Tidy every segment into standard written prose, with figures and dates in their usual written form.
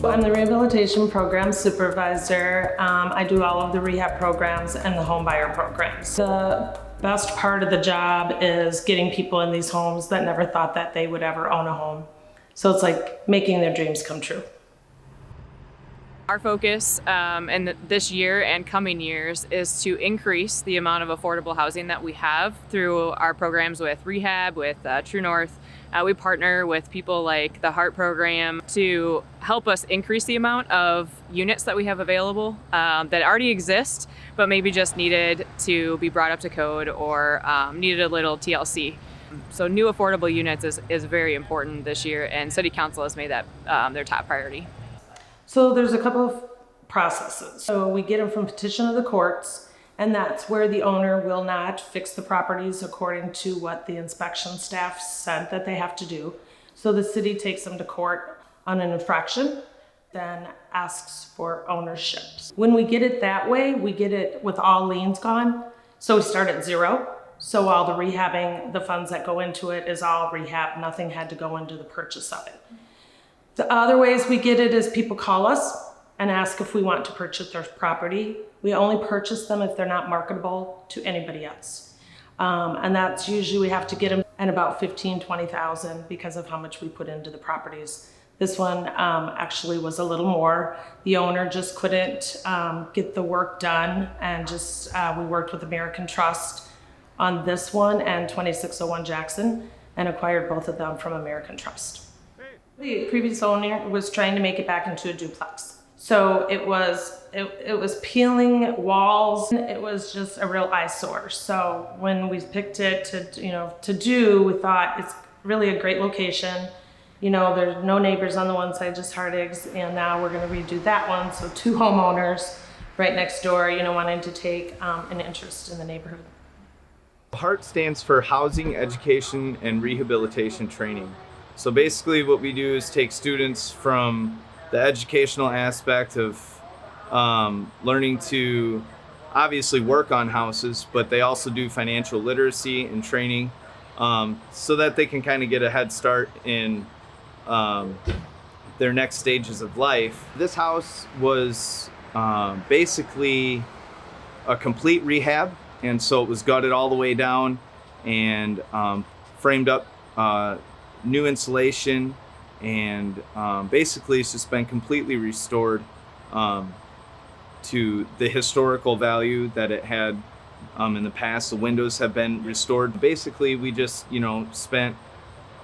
I'm the Rehabilitation Program Supervisor. I do all of the rehab programs and the home buyer programs. The best part of the job is getting people in these homes that never thought that they would ever own a home. So it's like making their dreams come true. Our focus in this year and coming years is to increase the amount of affordable housing that we have through our programs with rehab, with True North. We partner with people like the Heart Program to help us increase the amount of units that we have available that already exist, but maybe just needed to be brought up to code or needed a little TLC. So new affordable units is very important this year, and City Council has made that their top priority. So there's a couple of processes. So we get them from petition of the courts, and that's where the owner will not fix the properties according to what the inspection staff said that they have to do. So the city takes them to court on an infraction, then asks for ownership. When we get it that way, we get it with all liens gone. So we start at zero. So all the rehabbing, the funds that go into it is all rehab. Nothing had to go into the purchase of it. The other ways we get it is people call us and ask if we want to purchase their property. We only purchase them if they're not marketable to anybody else. And that's usually we have to get them at about 15, 20,000 because of how much we put into the properties. This one actually was a little more. The owner just couldn't get the work done, and just we worked with American Trust on this one and 2601 Jackson and acquired both of them from American Trust. The previous owner was trying to make it back into a duplex. So it was peeling walls. It was just a real eyesore. So when we picked it to do, we thought it's really a great location. There's no neighbors on the one side, just hard eggs, and now we're going to redo that one. So two homeowners right next door, wanting to take an interest in the neighborhood. HEART stands for Housing, Education, and Rehabilitation Training. So basically what we do is take students from the educational aspect of learning to obviously work on houses, but they also do financial literacy and training so that they can kind of get a head start in their next stages of life. This house was basically a complete rehab, and so it was gutted all the way down and framed up, new insulation, and basically it's just been completely restored to the historical value that it had in the past. The windows have been restored. Basically we just spent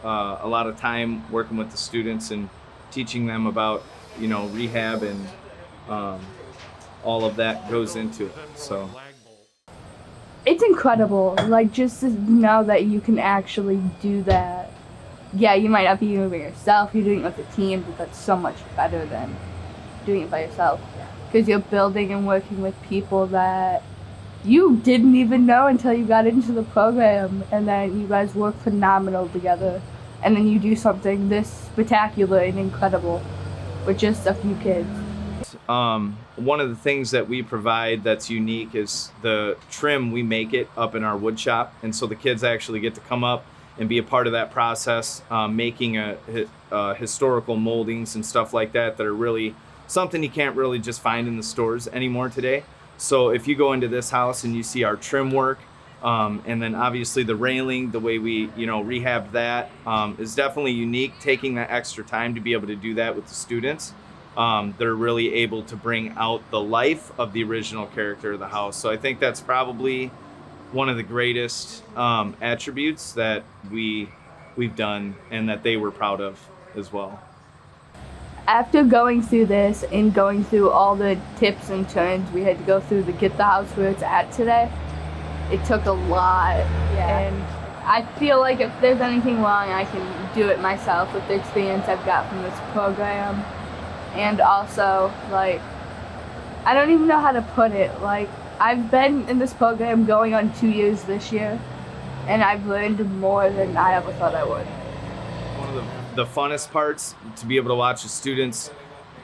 a lot of time working with the students and teaching them about rehab, and all of that goes into it. So it's incredible, just to know that you can actually do that. Yeah, you might not be doing it by yourself, you're doing it with a team, but that's so much better than doing it by yourself. Because you're building and working with people that you didn't even know until you got into the program, and then you guys work phenomenal together, and then you do something this spectacular and incredible with just a few kids. One of the things that we provide that's unique is the trim. We make it up in our wood shop, and so the kids actually get to come up and be a part of that process, making historical moldings and stuff like that are really something you can't really just find in the stores anymore today. So if you go into this house and you see our trim work, and then obviously the railing, the way we rehabbed that is definitely unique. Taking that extra time to be able to do that with the students, they're really able to bring out the life of the original character of the house. So I think that's probably one of the greatest attributes that we've done, and that they were proud of as well. After going through this and going through all the tips and turns we had to go through to get the house where it's at today, it took a lot. Yeah. And I feel like if there's anything wrong, I can do it myself with the experience I've got from this program. And also, I don't even know how to put it. I've been in this program going on 2 years this year, and I've learned more than I ever thought I would. One of the funnest parts to be able to watch the students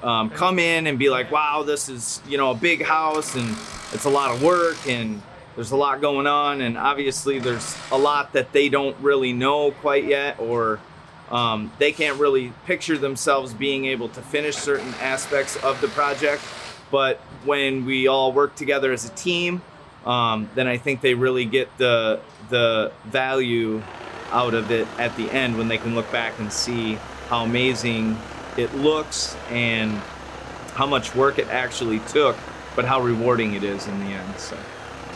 come in and be like, wow, this is a big house, and it's a lot of work, and there's a lot going on, and obviously there's a lot that they don't really know quite yet, or they can't really picture themselves being able to finish certain aspects of the project. But when we all work together as a team, then I think they really get the value out of it at the end when they can look back and see how amazing it looks and how much work it actually took, but how rewarding it is in the end.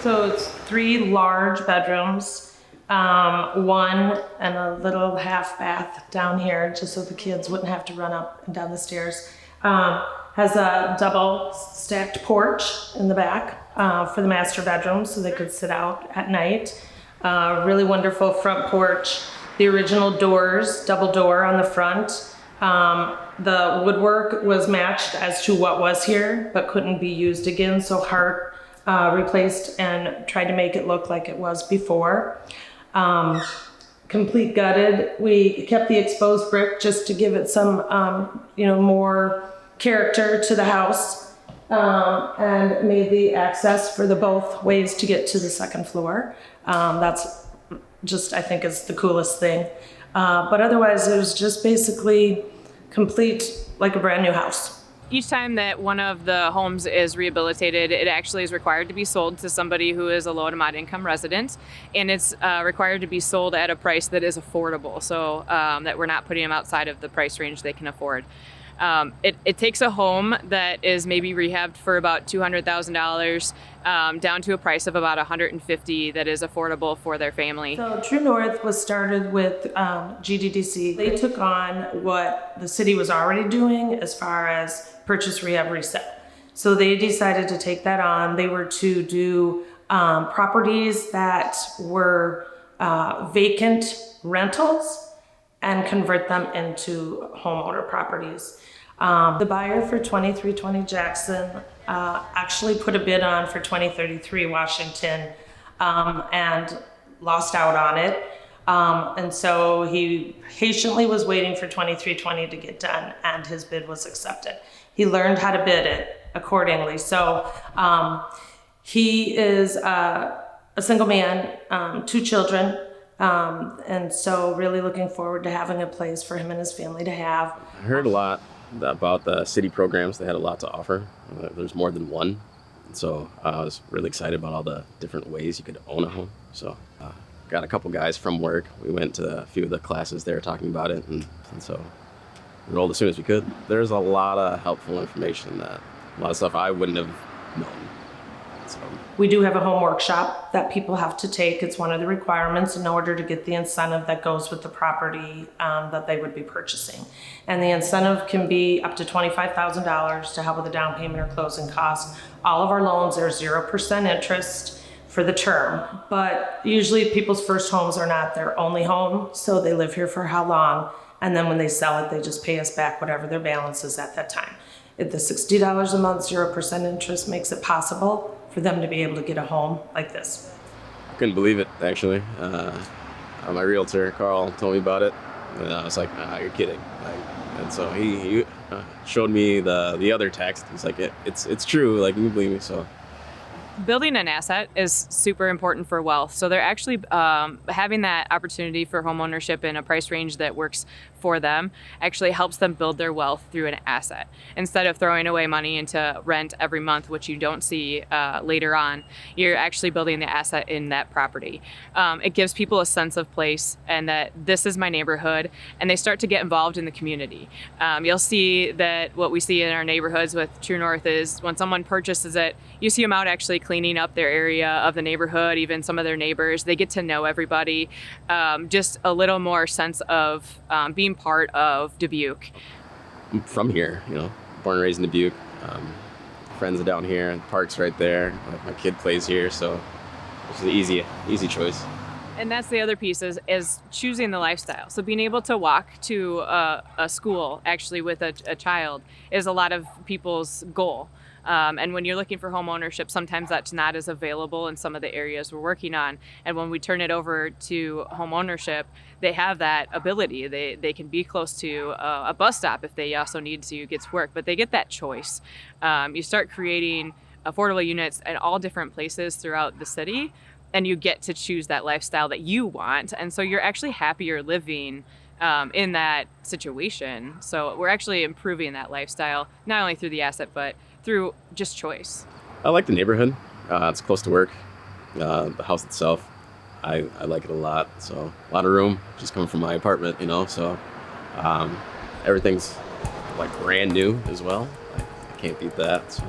So it's 3 large bedrooms, 1 and a little half bath down here, just so the kids wouldn't have to run up and down the stairs. Has a double stacked porch in the back for the master bedroom, so they could sit out at night. Really wonderful front porch. The original doors, double door on the front. The woodwork was matched as to what was here, but couldn't be used again, so Hart replaced and tried to make it look like it was before. Complete gutted. We kept the exposed brick just to give it some, more character to the house, and made the access for the both ways to get to the second floor. That's just, I think, is the coolest thing. But otherwise, it was just basically complete, like a brand new house. Each time that one of the homes is rehabilitated, it actually is required to be sold to somebody who is a low to moderate income resident, and it's required to be sold at a price that is affordable, so that we're not putting them outside of the price range they can afford. It takes a home that is maybe rehabbed for about $200,000 down to a price of about $150,000 that is affordable for their family. So True North was started with GDDC. They took on what the city was already doing as far as purchase, rehab, resale. So they decided to take that on. They were to do properties that were vacant rentals and convert them into homeowner properties. The buyer for 2320 Jackson actually put a bid on for 2033 Washington and lost out on it. And so he patiently was waiting for 2320 to get done, and his bid was accepted. He learned how to bid it accordingly. So he is a single man, 2 children. And so really looking forward to having a place for him and his family to have. I heard a lot about the city programs. They had a lot to offer. There's more than one. So I was really excited about all the different ways you could own a home. So got a couple guys from work. We went to a few of the classes there talking about it. And so we rolled as soon as we could. There's a lot of helpful information, that a lot of stuff I wouldn't have known. So we do have a home workshop that people have to take. It's one of the requirements in order to get the incentive that goes with the property that they would be purchasing. And the incentive can be up to $25,000 to help with the down payment or closing costs. All of our loans are 0% interest for the term, but usually people's first homes are not their only home, so they live here for how long, and then when they sell it, they just pay us back whatever their balance is at that time. At the $60 a month, 0% interest makes it possible for them to be able to get a home like this. I couldn't believe it, actually. My realtor, Carl, told me about it, and I was like, you're kidding. And so he showed me the other text. He's like, it's true, like, you believe me, so. Building an asset is super important for wealth. So they're actually having that opportunity for homeownership in a price range that works for them actually helps them build their wealth through an asset. Instead of throwing away money into rent every month, which you don't see later on, you're actually building the asset in that property. It gives people a sense of place and that this is my neighborhood, and they start to get involved in the community. You'll see that what we see in our neighborhoods with True North is when someone purchases it, you see them out actually cleaning up their area of the neighborhood, even some of their neighbors. They get to know everybody, just a little more sense of being part of Dubuque. I'm from here, born and raised in Dubuque. Friends are down here, the park's right there. My kid plays here, so it's an easy choice. And that's the other piece is choosing the lifestyle. So being able to walk to a school actually with a child is a lot of people's goal. And when you're looking for home ownership, sometimes that's not as available in some of the areas we're working on. And when we turn it over to home ownership, they have that ability. They can be close to a bus stop if they also need to get to work, but they get that choice. You start creating affordable units at all different places throughout the city, and you get to choose that lifestyle that you want. And so you're actually happier living in that situation. So we're actually improving that lifestyle, not only through the asset, but through just choice. I like the neighborhood. It's close to work. The house itself, I like it a lot. So a lot of room, just coming from my apartment, you know. So everything's like brand new as well. I can't beat that. So